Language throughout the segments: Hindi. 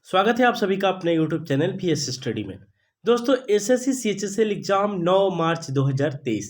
स्वागत है आप सभी का अपने YouTube चैनल पीएस स्टडी में। दोस्तों एसएससी सीएचएसएल एग्जाम 9 मार्च 2023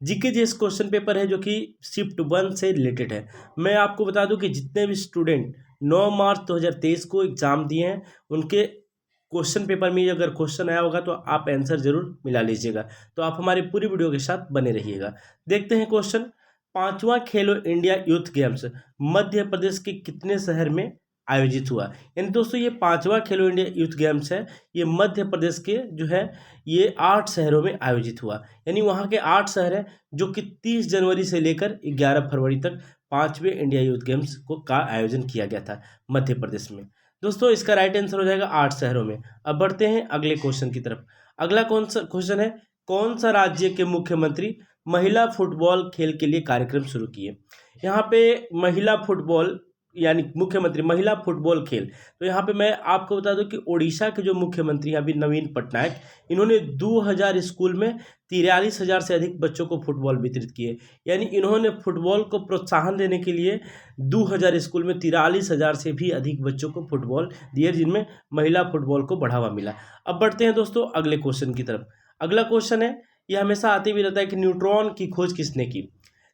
जीके जीएस क्वेश्चन पेपर है जो कि शिफ्ट 1 से रिलेटेड है। मैं आपको बता दूं कि जितने भी स्टूडेंट 9 मार्च 2023 को एग्जाम दिए हैं उनके क्वेश्चन पेपर में अगर क्वेश्चन आया होगा तो आप आंसर जरूर मिला लीजिएगा। तो आप हमारी पूरी वीडियो के साथ बने रहिएगा। देखते हैं क्वेश्चन। 5वां खेलो India youth games Madhya Pradesh के कितने शहर में आयोजित हुआ। यानी दोस्तों ये 5वां खेलो इंडिया यूथ गेम्स है, ये मध्य प्रदेश के जो है ये 8 शहरों में आयोजित हुआ। यानी वहाँ के 8 शहर हैं जो कि 30 जनवरी से लेकर 11 फरवरी तक 5वें इंडिया यूथ गेम्स को का आयोजन किया गया था मध्य प्रदेश में। दोस्तों इसका राइट आंसर हो जाएगा 8 शहरों में। अब बढ़ते हैं अगले क्वेश्चन की तरफ। अगला कौन सा क्वेश्चन है, कौन सा राज्य के मुख्यमंत्री महिला फुटबॉल खेल के लिए कार्यक्रम शुरू किए। यहाँ पे महिला फुटबॉल यानी मुख्यमंत्री महिला फुटबॉल खेल, तो यहाँ पे मैं आपको बता दूं कि ओडिशा के जो मुख्यमंत्री हैं अभी नवीन पटनायक, इन्होंने 2000 स्कूल में 43,000 से अधिक बच्चों को फुटबॉल वितरित किए। यानी इन्होंने फुटबॉल को प्रोत्साहन देने के लिए 2000 स्कूल में 43,000 से भी अधिक बच्चों को फुटबॉल दिए, जिनमें महिला फुटबॉल को बढ़ावा मिला। अब बढ़ते हैं दोस्तों अगले क्वेश्चन की तरफ। अगला क्वेश्चन है, यह हमेशा आते भी रहता है कि न्यूट्रॉन की खोज किसने की।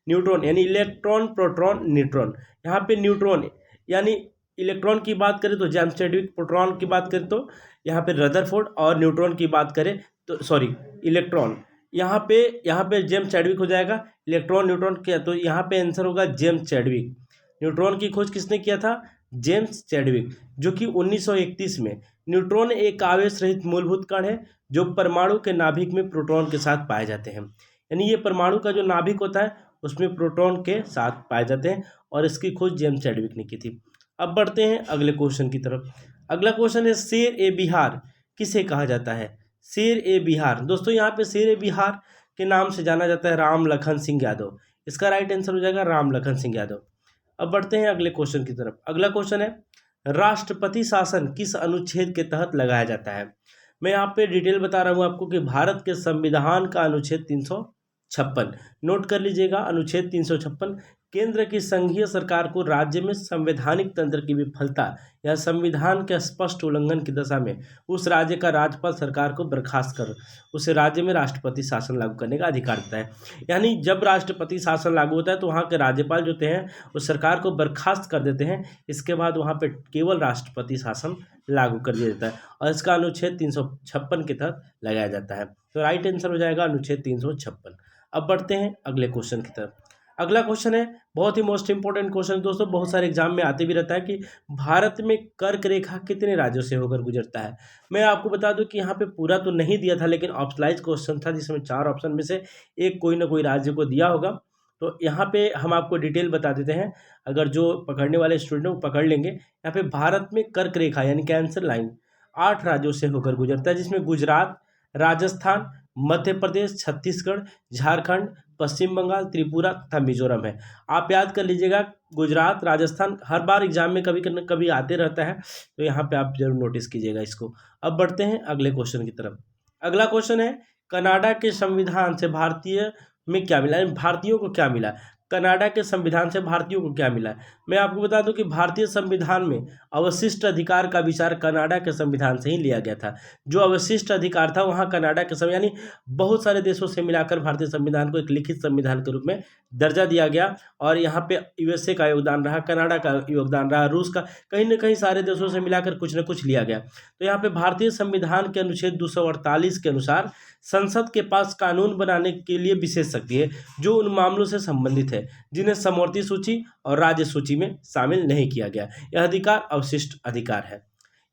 न्यूट्रॉन यानी इलेक्ट्रॉन प्रोटॉन न्यूट्रॉन, यहाँ पे न्यूट्रॉन यानी इलेक्ट्रॉन की बात करें तो जेम्स चैडविक, प्रोटॉन की बात करें तो यहाँ पे रदरफोर्ड, और न्यूट्रॉन की बात करें तो इलेक्ट्रॉन यहाँ पे जेम्स चैडविक हो जाएगा। इलेक्ट्रॉन न्यूट्रॉन क्या, तो यहाँ पे आंसर होगा जेम्स चैडविक। न्यूट्रॉन की खोज किसने किया था, जेम्स चैडविक, जो कि 1931 में। न्यूट्रॉन एक आवेश रहित मूलभूत कण है जो परमाणु के नाभिक में प्रोटॉन के साथ पाए जाते हैं। यानी ये परमाणु का जो नाभिक होता है उसमें प्रोटॉन के साथ पाए जाते हैं, और इसकी खोज जेम्स चैडविक ने की थी। अब बढ़ते हैं अगले क्वेश्चन की तरफ। अगला क्वेश्चन है, शेर ए बिहार किसे कहा जाता है। शेर ए बिहार, दोस्तों यहाँ पे शेर ए बिहार के नाम से जाना जाता है राम लखन सिंह यादव। इसका राइट आंसर हो जाएगा राम लखन सिंह यादव। अब बढ़ते हैं अगले क्वेश्चन की तरफ। अगला क्वेश्चन है, राष्ट्रपति शासन किस अनुच्छेद के तहत लगाया जाता है। मैं यहाँ पे डिटेल बता रहा हूँ आपको कि भारत के संविधान का अनुच्छेद 356, नोट कर लीजिएगा। अनुच्छेद 356 केंद्र की संघीय सरकार को राज्य में संवैधानिक तंत्र की विफलता या संविधान के स्पष्ट उल्लंघन की दशा में उस राज्य का राज्यपाल सरकार को बर्खास्त कर उसे राज्य में राष्ट्रपति शासन लागू करने का अधिकार देता है। यानी जब राष्ट्रपति शासन लागू होता है तो वहाँ के राज्यपाल जो होते हैं उस सरकार को बर्खास्त कर देते हैं। इसके बाद वहाँ पे केवल राष्ट्रपति शासन लागू कर दिया जाता है, और इसका अनुच्छेद 356 के तहत लगाया जाता है। तो राइट आंसर हो जाएगा अनुच्छेद 356। अब बढ़ते हैं अगले क्वेश्चन की तरफ। अगला क्वेश्चन है, बहुत ही मोस्ट इंपॉर्टेंट क्वेश्चन दोस्तों, बहुत सारे एग्जाम में आते भी रहता है कि भारत में कर्क रेखा कितने राज्यों से होकर गुजरता है। मैं आपको बता दूं कि यहाँ पे पूरा तो नहीं दिया था, लेकिन ऑप्शनलाइज क्वेश्चन था जिसमें 4 ऑप्शन में से एक कोई ना कोई राज्य को दिया होगा। तो यहाँ पे हम आपको डिटेल बता देते हैं, अगर जो पकड़ने वाले स्टूडेंट वो पकड़ लेंगे। यहाँ पे भारत में कर्क रेखा यानी कैंसर लाइन 8 राज्यों से होकर गुजरता है, जिसमें गुजरात, राजस्थान, मध्य प्रदेश, छत्तीसगढ़, झारखंड, पश्चिम बंगाल, त्रिपुरा तथा मिजोरम है। आप याद कर लीजिएगा, गुजरात, राजस्थान हर बार एग्जाम में कभी न कभी आते रहता है, तो यहाँ पे आप जरूर नोटिस कीजिएगा इसको। अब बढ़ते हैं अगले क्वेश्चन की तरफ। अगला क्वेश्चन है, कनाडा के संविधान से भारतीय में क्या मिला, यानी भारतीयों को क्या मिला। कनाडा के संविधान से भारतीयों को क्या मिला। मैं आपको बता दूं कि भारतीय संविधान में अवशिष्ट अधिकार का विचार कनाडा के संविधान से ही लिया गया था। जो अवशिष्ट अधिकार था वहाँ कनाडा के यानी बहुत सारे देशों से मिलाकर भारतीय संविधान को एक लिखित संविधान के रूप में दर्जा दिया गया, और यहाँ पे यूएसए का योगदान रहा, कनाडा का योगदान रहा, रूस का, कहीं ना कहीं सारे देशों से मिलाकर कुछ न कुछ लिया गया। तो यहाँ पे भारतीय संविधान के अनुच्छेद 248 के अनुसार संसद के पास कानून बनाने के लिए विशेष शक्ति है जो उन मामलों से संबंधित है जिन्हें समवर्ती सूची और राज्य सूची में शामिल नहीं किया गया। यह अधिकार अवशिष्ट अधिकार है,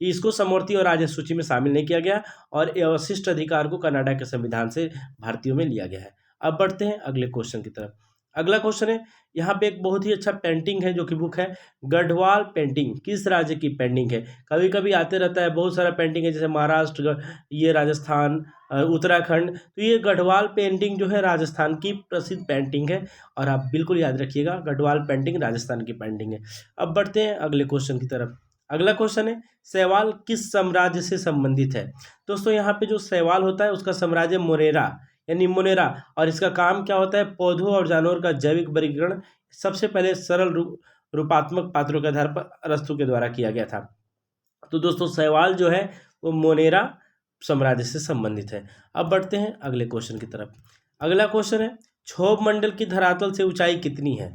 इसको समवर्ती और राज्य सूची में शामिल नहीं किया गया, और ये अवशिष्ट अधिकार को कनाडा के संविधान से भारतीयों में लिया गया है। अब बढ़ते हैं अगले क्वेश्चन की तरफ। अगला क्वेश्चन है, यहाँ पे एक बहुत ही अच्छा पेंटिंग है जो कि बुक है गढ़वाल पेंटिंग किस राज्य की पेंटिंग है। कभी कभी आते रहता है, बहुत सारा पेंटिंग है, जैसे महाराष्ट्र, ये राजस्थान, उत्तराखंड। तो ये गढ़वाल पेंटिंग जो है राजस्थान की प्रसिद्ध पेंटिंग है, और आप बिल्कुल याद रखिएगा गढ़वाल पेंटिंग राजस्थान की पेंटिंग है। अब बढ़ते हैं अगले क्वेश्चन की तरफ। अगला क्वेश्चन है, शैवाल किस साम्राज्य से संबंधित है। दोस्तों यहाँ पे जो शैवाल होता है उसका साम्राज्य मोरेरा यानी मोनेरा, और इसका काम क्या होता है, पौधों और जानवरों का जैविक वर्गीकरण सबसे पहले सरल रूपात्मक पात्रों के आधार पर अरस्तु के द्वारा किया गया था। तो दोस्तों सवाल जो है वो मोनेरा साम्राज्य से संबंधित है। अब बढ़ते हैं अगले क्वेश्चन की तरफ। अगला क्वेश्चन है, क्षोभ मंडल की धरातल से ऊंचाई कितनी है?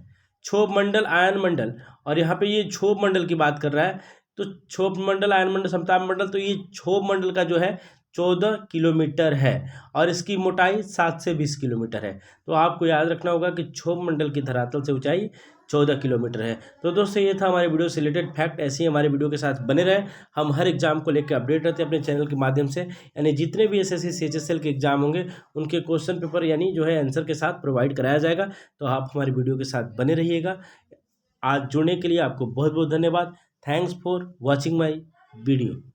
क्षोभ मंडल, आयन मंडल, और यहाँ पे ये क्षोभ मंडल की बात कर रहा है। तो क्षोभ मंडल, आयन मंडल, समताप मंडल, तो ये क्षोभ मंडल का जो है 14 किलोमीटर है और इसकी मोटाई 7 से 20 किलोमीटर है। तो आपको याद रखना होगा कि क्षोभ मंडल की धरातल से ऊंचाई 14 किलोमीटर है। तो दोस्तों ये था हमारे वीडियो से रिलेटेड फैक्ट। ऐसे ही हमारे वीडियो के साथ बने रहे। हम हर एग्जाम को लेकर अपडेट रहते हैं अपने चैनल के माध्यम से, यानी जितने भी एसएससी सीएचएसएल के एग्जाम होंगे उनके क्वेश्चन पेपर यानी जो है आंसर के साथ प्रोवाइड कराया जाएगा। तो आप हमारी वीडियो के साथ बने रहिएगा। आज जुड़ने के लिए आपको बहुत बहुत धन्यवाद। Thanks for watching my video.